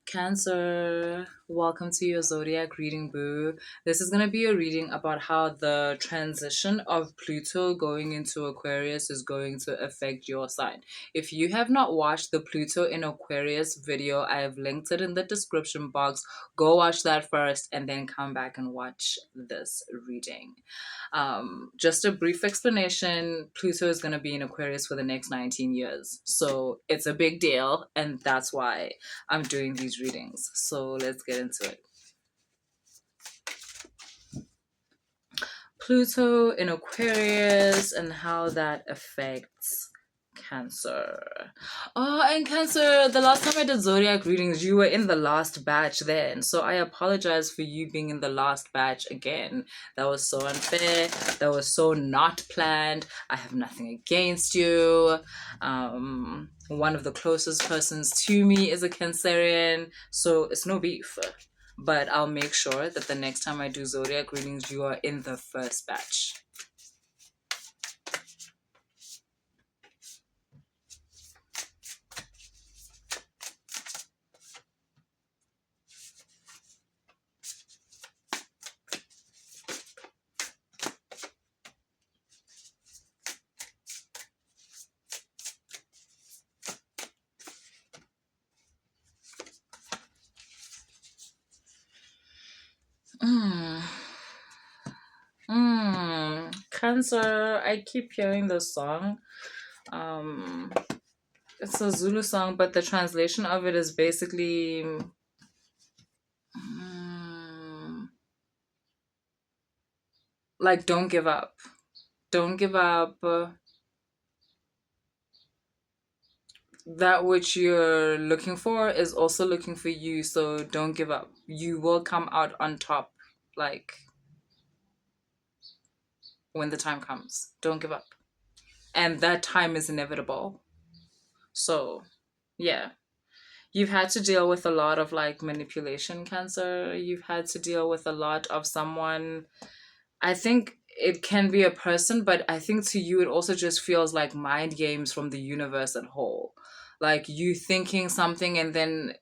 Cancer, welcome to your zodiac reading, boo. This is going to be a reading about how the transition of Pluto going into Aquarius is going to affect your sign. If you have not watched the Pluto in Aquarius video, I have linked it in the description box. Go watch that first and then come back and watch this reading. Just a brief explanation, Pluto is going to be in Aquarius for the next 19 years. So it's a big deal, and that's why I'm doing these readings. So let's get into it. Pluto in Aquarius and how that affects Cancer. Oh, and Cancer, the last time I did zodiac readings, you were in the last batch then. So I apologize for you being in the last batch again. That was so unfair. That was so not planned. I have nothing against you. One of the closest persons to me is a Cancerian, so it's no beef. But I'll make sure that the next time I do zodiac readings, you are in the first batch. Cancer, I keep hearing this song. It's a Zulu song, but the translation of it is basically like don't give up. Don't give up. That which you're looking for is also looking for you, so don't give up. You will come out on top, like when the time comes. Don't give up. And that time is inevitable. So, yeah. You've had to deal with a lot of like manipulation, Cancer. You've had to deal with a lot of someone. I think it can be a person, but I think to you it also just feels like mind games from the universe at whole. Like you thinking something and then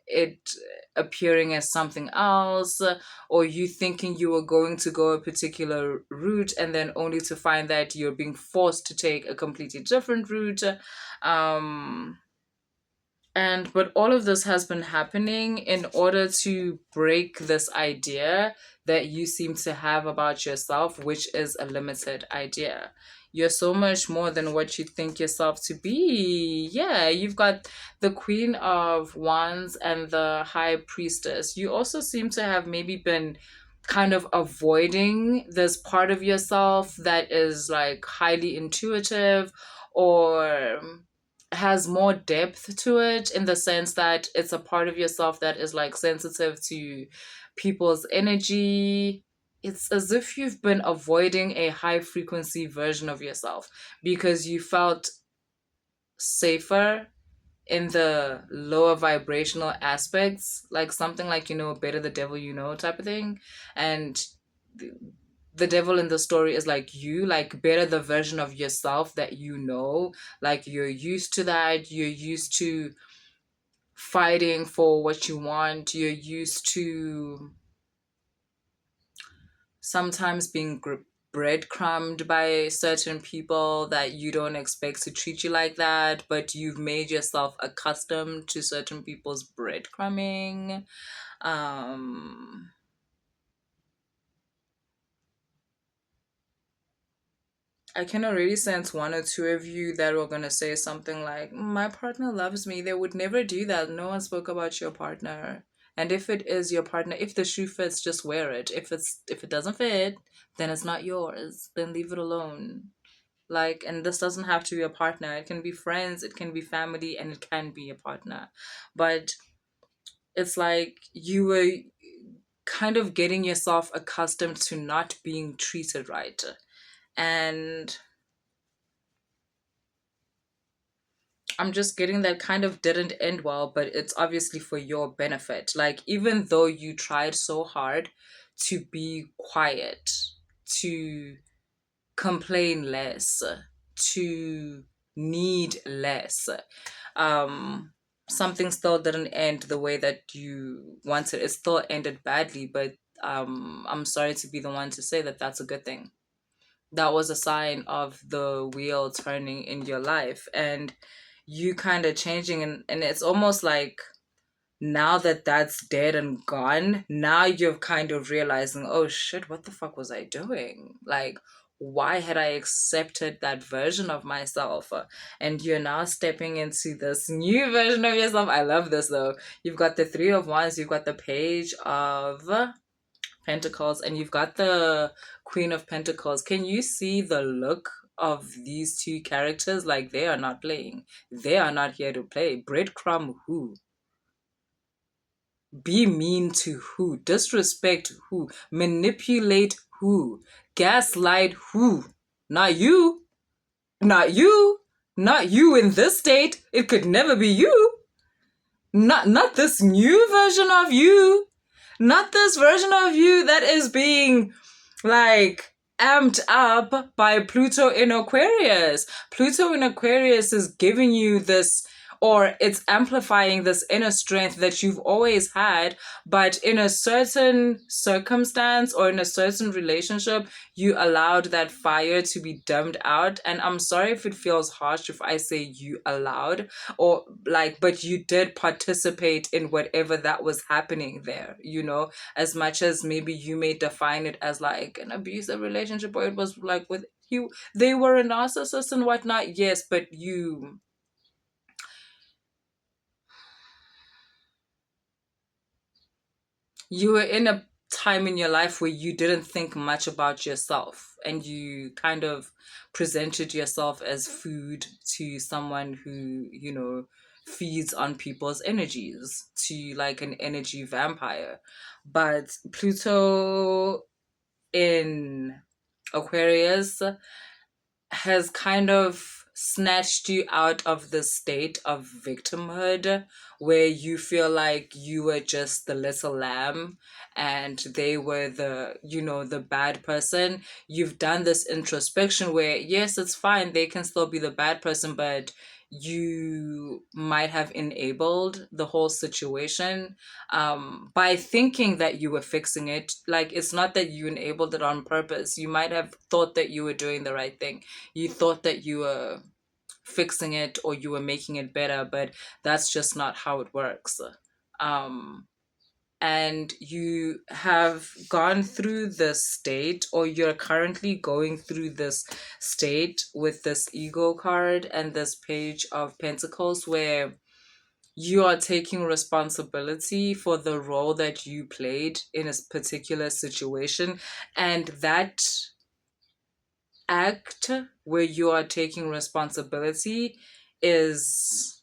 it appearing as something else, or you thinking you were going to go a particular route and then only to find that you're being forced to take a completely different route. Um, but all of this has been happening in order to break this idea that you seem to have about yourself, which is a limited idea. You're so much more than what you think yourself to be. Yeah, you've got the Queen of Wands and the High Priestess. You also seem to have maybe been kind of avoiding this part of yourself that is like highly intuitive or has more depth to it, in the sense that it's a part of yourself that is like sensitive to people's energy. It's as if you've been avoiding a high frequency version of yourself because you felt safer in the lower vibrational aspects, like something like, better the devil you know type of thing. And the devil in the story is like you, like better the version of yourself that you know, like you're used to that, you're used to fighting for what you want, you're used to sometimes being breadcrumbed by certain people that you don't expect to treat you like that, but you've made yourself accustomed to certain people's breadcrumbing. I can already sense one or two of you that were gonna say something like, "My partner loves me." They would never do that. No one spoke about your partner. And if it is your partner, if the shoe fits, just wear it. If it doesn't fit, then it's not yours. Then leave it alone. Like, and this doesn't have to be a partner. It can be friends, it can be family, and it can be a partner. But it's like you were kind of getting yourself accustomed to not being treated right. And I'm just getting that kind of didn't end well, but it's obviously for your benefit. Like, even though you tried so hard to be quiet, to complain less, to need less, um, something still didn't end the way that you wanted. It still ended badly, but I'm sorry to be the one to say that that's a good thing. That was a sign of the wheel turning in your life and you kind of changing, and it's almost like now that that's dead and gone, now you're kind of realizing, oh shit, what the fuck was I doing? Like, why had I accepted that version of myself? And you're now stepping into this new version of yourself. I love this though. You've got the Three of Wands, you've got the Page of Pentacles, and you've got the Queen of Pentacles. Can you see the look of these two characters? Like, they are not playing. They are not here to play. Breadcrumb who? Be mean to who? Disrespect who? Manipulate who? Gaslight who? Not you. Not you. Not you in this state. It could never be you. Not this new version of you. Not this version of you that is being like amped up by Pluto in Aquarius. Pluto in Aquarius is giving you this, or it's amplifying this inner strength that you've always had, but in a certain circumstance or in a certain relationship, you allowed that fire to be dimmed out. And I'm sorry if it feels harsh if I say you allowed, or like, but you did participate in whatever that was happening there, you know, as much as maybe you may define it as like an abusive relationship, or it was like with you, they were a narcissist and whatnot. Yes, but you were in a time in your life where you didn't think much about yourself and you kind of presented yourself as food to someone who, you know, feeds on people's energies, to like an energy vampire. But Pluto in Aquarius has kind of snatched you out of the state of victimhood where you feel like you were just the little lamb and they were the, you know, the bad person. You've done this introspection where yes, it's fine, they can still be the bad person, but you might have enabled the whole situation by thinking that you were fixing it. Like, it's not that you enabled it on purpose. You might have thought that you were doing the right thing. You thought that you were fixing it or you were making it better, but that's just not how it works. Um, and you have gone through this state, or you're currently going through this state with this ego card and this Page of Pentacles, where you are taking responsibility for the role that you played in a particular situation. And that act where you are taking responsibility is,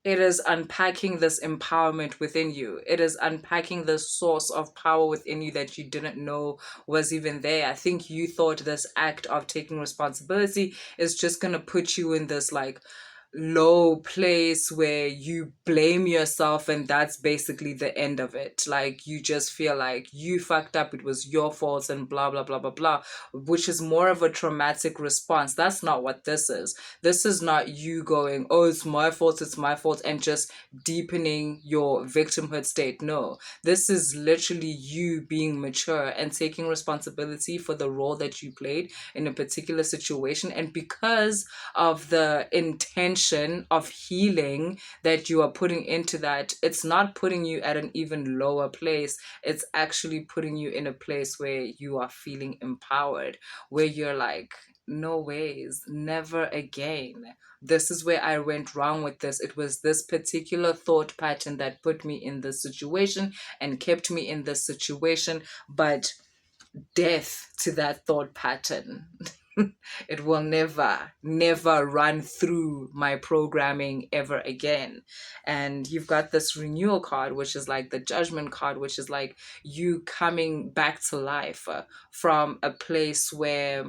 it is unpacking this empowerment within you. It is unpacking the source of power within you that you didn't know was even there. I think you thought this act of taking responsibility is just going to put you in this like low place where you blame yourself and that's basically the end of it. Like, you just feel like you fucked up, it was your fault and blah blah blah blah blah, which is more of a traumatic response. That's not what this is. This is not you going, oh, it's my fault, and just deepening your victimhood state. No, this is literally you being mature and taking responsibility for the role that you played in a particular situation. And because of the intention of healing that you are putting into that, it's not putting you at an even lower place. It's actually putting you in a place where you are feeling empowered, where you're like, no ways, never again. This is where I went wrong with this. It was this particular thought pattern that put me in this situation and kept me in this situation, but death to that thought pattern. It will never run through my programming ever again. And you've got this renewal card, which is like the judgment card, which is like you coming back to life from a place where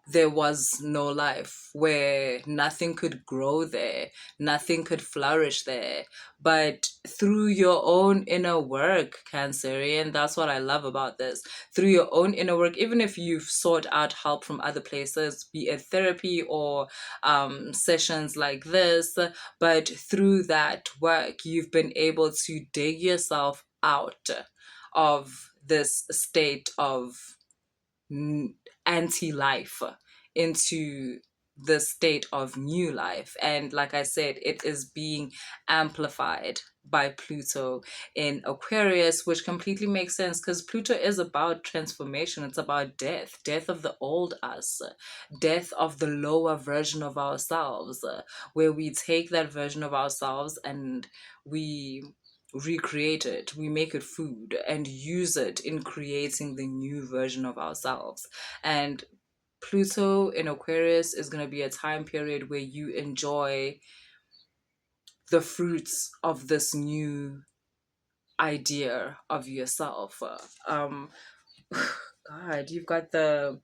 there was no life, where nothing could grow there, nothing could flourish there. But through your own inner work, Cancerian, that's what I love about this. Through your own inner work, even if you've sought out help from other places, be it therapy or sessions like this, but through that work, you've been able to dig yourself out of this state of anti-life into the state of new life. And like I said, it is being amplified by Pluto in Aquarius, which completely makes sense because Pluto is about transformation. It's about death of the old us, death of the lower version of ourselves, where we take that version of ourselves and we recreate it, we make it food and use it in creating the new version of ourselves. And Pluto in Aquarius is going to be a time period where you enjoy the fruits of this new idea of yourself. Um, God, you've got the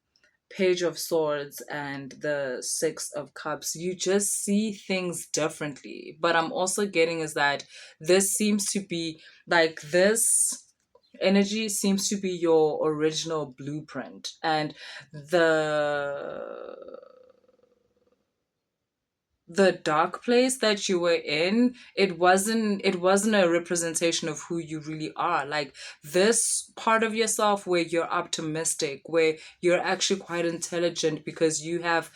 Page of Swords and the Six of Cups. You just see things differently. But I'm also getting is that this seems to be like this energy seems to be your original blueprint, and the the dark place that you were in, it wasn't a representation of who you really are. Like this part of yourself where you're optimistic, where you're actually quite intelligent because you have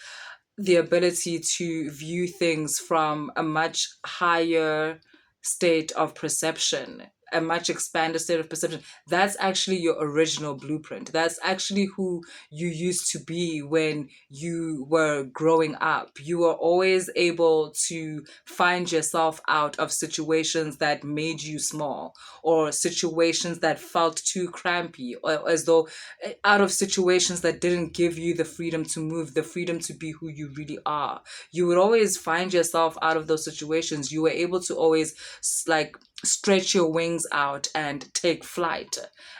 the ability to view things from a much higher state of perception, a much expanded state of perception. That's actually your original blueprint. That's actually who you used to be when you were growing up. You were always able to find yourself out of situations that made you small, or situations that felt too crampy, or as though out of situations that didn't give you the freedom to move, the freedom to be who you really are. You would always find yourself out of those situations. You were able to always like stretch your wings out and take flight.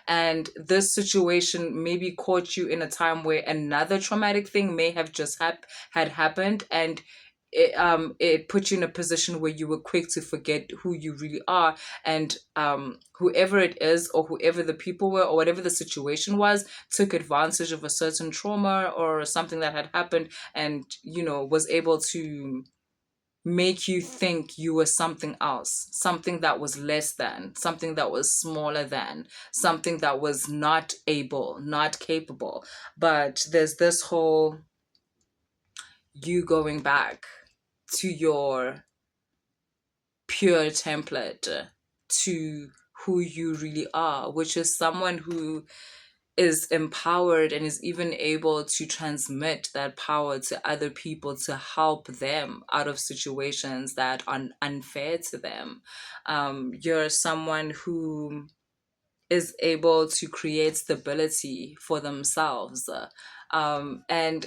And this situation maybe caught you in a time where another traumatic thing may have just had happened, and it put you in a position where you were quick to forget who you really are. And whoever it is, or whoever the people were, or whatever the situation was, took advantage of a certain trauma or something that had happened, and was able to make you think you were something else, something that was less than, something that was smaller than, something that was not able, not capable. But there's this whole you going back to your pure template, to who you really are, which is someone who is empowered and is even able to transmit that power to other people to help them out of situations that are unfair to them. You're someone who is able to create stability for themselves, and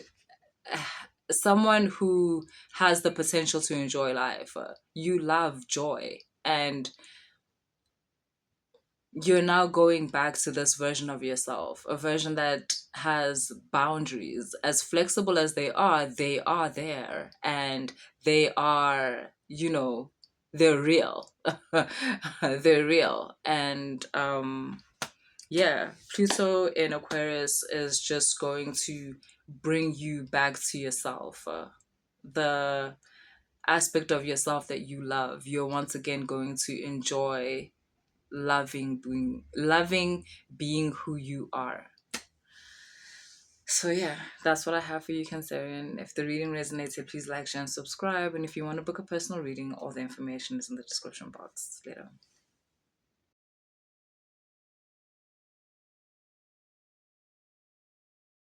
someone who has the potential to enjoy life. You love joy, and you're now going back to this version of yourself, a version that has boundaries. As flexible as they are there, and they are, they're real. They're real. And yeah, Pluto in Aquarius is just going to bring you back to yourself. The aspect of yourself that you love, you're once again going to enjoy loving being who you are. So yeah, that's what I have for you, Cancerian. If the reading resonated, please like, share, and subscribe. And if you want to book a personal reading, all the information is in the description box later.